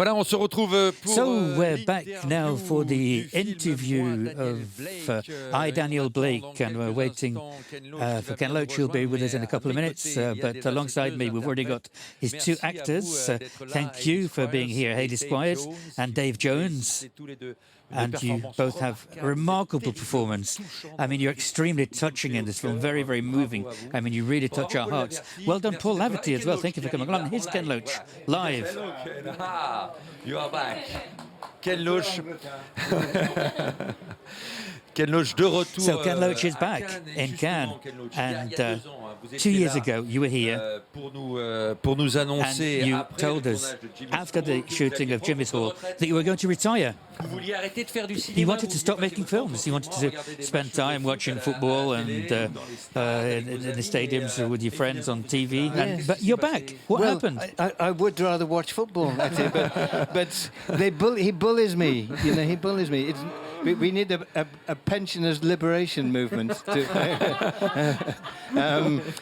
Voilà, on se retrouve pour So we're back now for the interview of I, Daniel Blake, and we're waiting for Ken Loach, who'll be with us in a couple of minutes. But alongside me, we've already got his two actors. Thank you for being here, Hayley Squires and Dave Jones. And you both have a remarkable performance. I mean, you're extremely touching in this film, very, very moving. I mean, you really touch our hearts. Well done, Paul Laverty, as well. Thank you for coming along. Here's Ken Loach, live. You are back. Ken Loach. Ken Loach de retour. So Ken Loach is back in Cannes, and 2 years ago you were here, and you told us after the shooting of Jimmy's Hall that you were going to retire. You wanted to stop making films. You wanted to spend time watching football and in the stadiums with your friends on TV. Yes. But you're back. What happened? I would rather watch football, actually, but he bullies me. You know, he bullies me. We need a pensioners' liberation movement.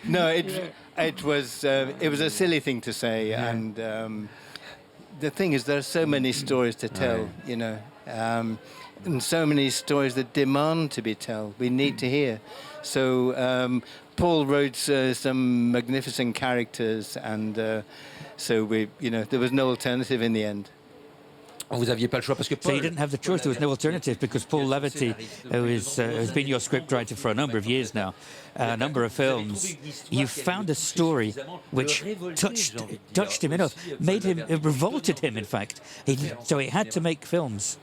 No, it was a silly thing to say, and the thing is, there are so many stories to tell, you know, and so many stories that demand to be told. We need to hear. So Paul wrote some magnificent characters, and so there was no alternative in the end. Vous aviez pas le choix parce que So you didn't have the choice. There was no alternative because Paul Laverty, who has been your scriptwriter for a number of years now, a number of films, you found a story which touched him enough, made him, revolted him, in fact. So he had to make films.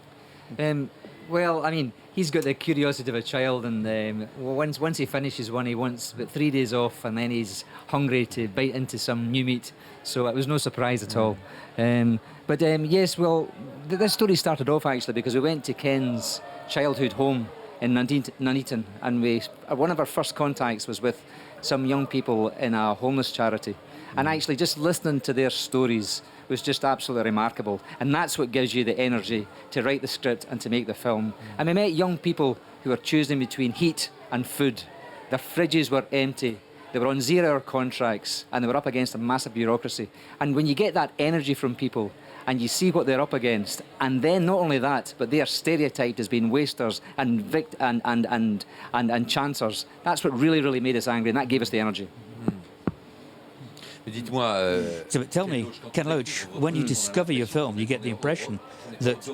Well, I mean, he's got the curiosity of a child, and once he finishes one, he wants about 3 days off, and then he's hungry to bite into some new meat. So it was no surprise at all. But yes, well, this story started off actually because we went to Ken's childhood home in Nuneaton, and one of our first contacts was with some young people in a homeless charity. And actually just listening to their stories was just absolutely remarkable. And that's what gives you the energy to write the script and to make the film. And we met young people who were choosing between heat and food. Their fridges were empty. They were on 0-hour contracts, and they were up against a massive bureaucracy. And when you get that energy from people and you see what they're up against, and then not only that, but they are stereotyped as being wasters and chancers, that's what really, really made us angry, and that gave us the enerey. So tell me, Ken Loach, when you discover your film, you get the impression that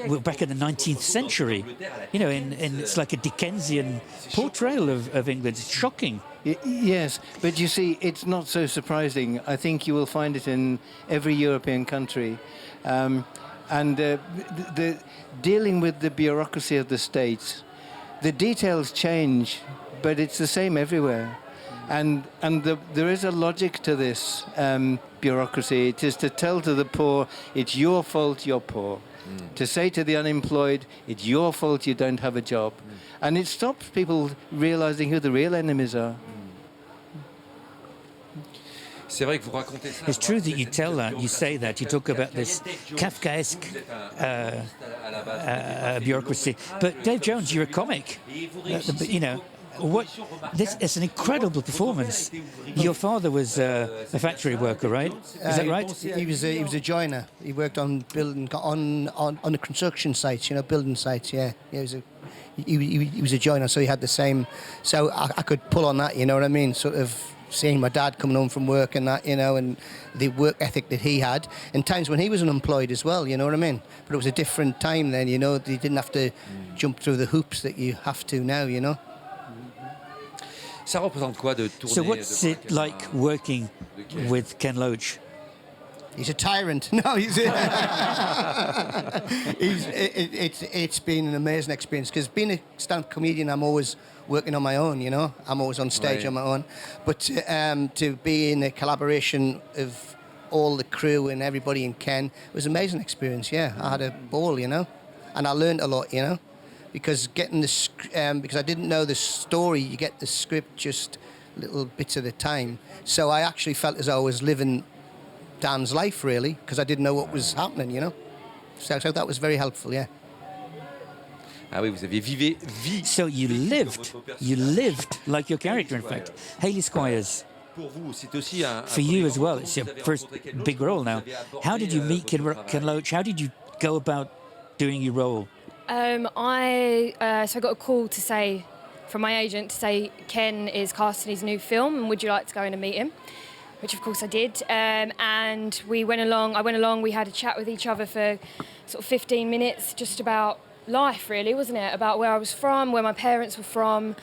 we're back in the 19th century. You know, it's like a Dickensian portrayal of England. It's shocking. Yes, but you see, it's not so surprising. I think you will find it in every European country. And the dealing with the bureaucracy of the state, the details change, but it's the same everywhere. And there is a logic to this bureaucracy. It is to tell to the poor, it's your fault you're poor. To say to the unemployed, it's your fault you don't have a job. And it stops people realizing who the real enemies are. It's true that you tell that, you say that, you talk about this Kafkaesque bureaucracy. But Dave Jones, you're a comic. You know, this is an incredible performance. Your father was a factory worker, right? Is that right? He was a joiner. He worked on building on the construction sites, you know, building sites. Yeah, he was a joiner, so he had the same. So I could pull on that, you know what I mean? Sort of seeing my dad coming home from work and that, you know, and the work ethic that he had, and times when he was unemployed as well, you know what I mean? But it was a different time then, you know. You didn't have to jump through the hoops that you have to now, you know. So what's it like working with Ken Loach? He's a tyrant. No, it's been an amazing experience, because being a stand-up comedian, I'm always working on my own, you know. I'm always on stage on my own. But to be in a collaboration of all the crew and everybody in Ken was an amazing experience, yeah. I had a ball, you know, and I learned a lot, you know. Because because I didn't know the story, you get the script just little bits at a time. So I actually felt as though I was living Dan's life, really, because I didn't know what was happening, you know. So that was very helpful, yeah. So you lived like your character, in fact. Hayley Squires. For you as well, it's your first big role now. How did you meet Ken Loach? How did you go about doing your role? So I got a call to say, from my agent, to say Ken is casting his new film and would you like to go in and meet him? Which of course I did. And we went along, I went along, we had a chat with each other for sort of 15 minutes, just about life really, wasn't it? About where I was from, where my parents were from.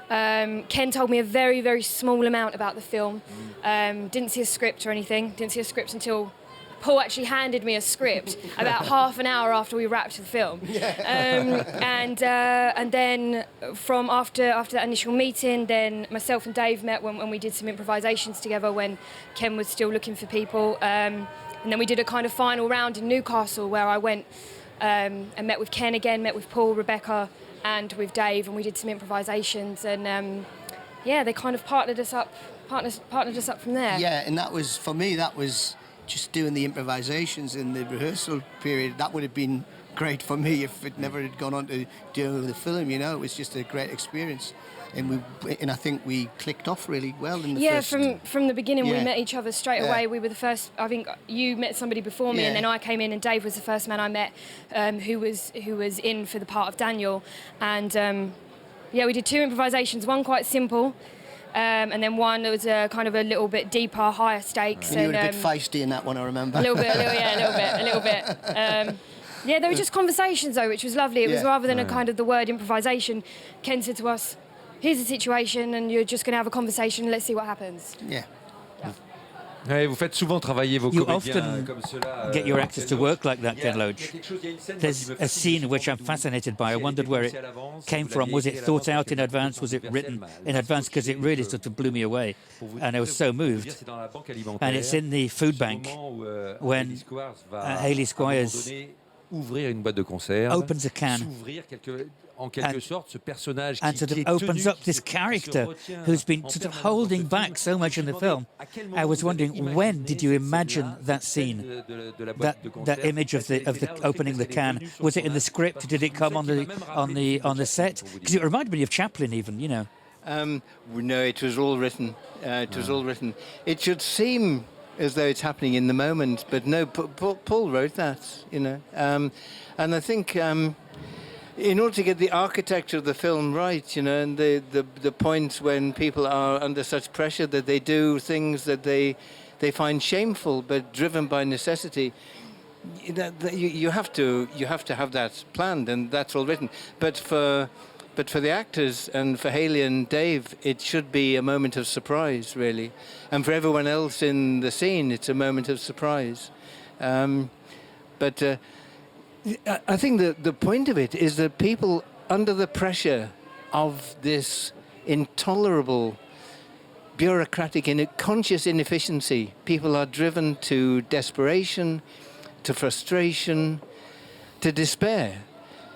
Ken told me a very, very small amount about the film. Didn't see a script or anything. Didn't see a script until Paul actually handed me a script about half an hour after we wrapped the film. And then from after that initial meeting, then myself and Dave met when we did some improvisations together when Ken was still looking for people. And then we did a kind of final round in Newcastle where I went and met with Ken again, met with Paul, Rebecca, and with Dave, and we did some improvisations. And they kind of partnered us up from there. Yeah, and that was, for me, that was just doing the improvisations in the rehearsal period. That would have been great for me if it never had gone on to do the film, you know. It was just a great experience. And I think we clicked off really well in the first... Yeah, from the beginning we met each other straight away. We were the first, I think you met somebody before me and then I came in and Dave was the first man I met who was in for the part of Daniel. And we did two improvisations, one quite simple, and then one that was kind of a little bit deeper, higher stakes. And you were a bit feisty in that one, I remember. A little bit. They were just conversations though, which was lovely. It was rather than a kind of the word improvisation. Ken said to us, here's the situation and you're just going to have a conversation, let's see what happens. Yeah. Ouais, vous faites souvent travailler vos You comédiens often comme cela. get your actors to work like that, Ken Loach. There's a scene which I'm fascinated by. I wondered where it came from. Was it thought out in advance? Was it written in advance? Because it really sort of blew me away. And I was so moved. And it's in the food bank when Hayley Squires ouvrir une boîte de conserve, opens a can en quelque sorte, ce personnage and sort of opens up this character who's been sort of holding back so much in the film. I was wondering, when did you imagine that scene, that image of the opening the can? Was it in the script? Did it come on the set? Because it reminded me of Chaplin, even, you know. No, it was all written. It should seem as though it's happening in the moment, but no, Paul wrote that, you know. And I think in order to get the architecture of the film right, you know, and the points when people are under such pressure that they do things that they find shameful but driven by necessity, you have to have that planned, and that's all written. But for the actors and for Hayley and Dave, it should be a moment of surprise, really. And for everyone else in the scene, it's a moment of surprise. But I think the point of it is that people, under the pressure of this intolerable bureaucratic conscious inefficiency, people are driven to desperation, to frustration, to despair.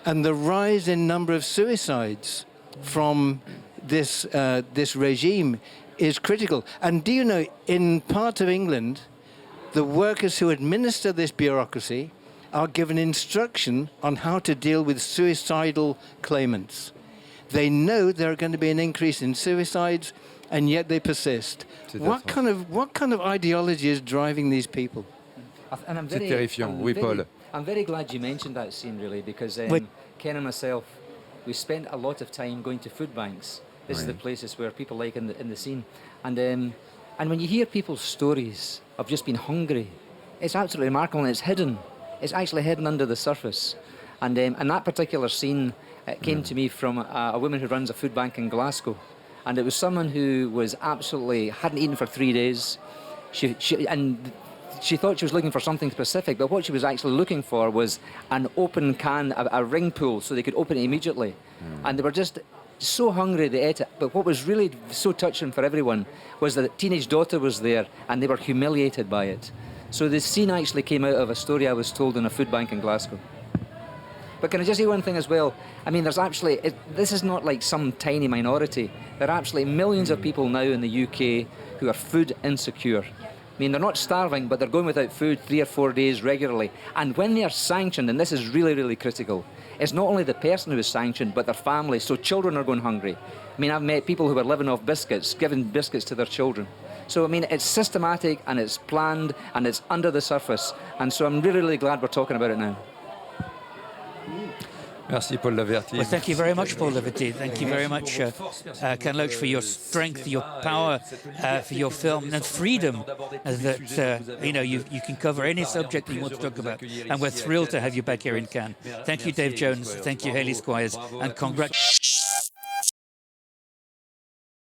And the rise in number of suicides from this regime is critical. And do you know, in part of England, the workers who administer this bureaucracy are given instruction on how to deal with suicidal claimants. They know there are going to be an increase in suicides, and yet they persist. What kind of ideology is driving these people? And I'm very, terrifiant. Oui, Paul. I'm very glad you mentioned that scene, really, because Ken and myself, we spent a lot of time going to food banks. This is the places where people like in the scene. And when you hear people's stories of just being hungry, it's absolutely remarkable, and it's hidden. It's actually hidden under the surface. And that particular scene came to me from a woman who runs a food bank in Glasgow. And it was someone who was hadn't eaten for 3 days. She thought she was looking for something specific, but what she was actually looking for was an open can, a ring pool, so they could open it immediately. And they were just so hungry they ate it. But what was really so touching for everyone was that a teenage daughter was there and they were humiliated by it. So the scene actually came out of a story I was told in a food bank in Glasgow. But can I just say one thing as well? I mean, there's actually, this is not like some tiny minority. There are actually millions of people now in the UK who are food insecure. I mean, they're not starving, but they're going without food 3 or 4 days regularly. And when they are sanctioned, and this is really, really critical, it's not only the person who is sanctioned, but their family. So children are going hungry. I mean, I've met people who are living off biscuits, giving biscuits to their children. So I mean, it's systematic and it's planned and it's under the surface. And so I'm really, really glad we're talking about it now. Merci Paul Laverty. Well, thank you very much, Paul Laverty. Thank you very much, Ken Loach, for your strength, your power, for your film, and freedom that, you know, you can cover any subject you want to talk about. And we're thrilled to have you back here in Cannes. Thank you, Dave Jones. Thank you, Hayley Squires. And congrats.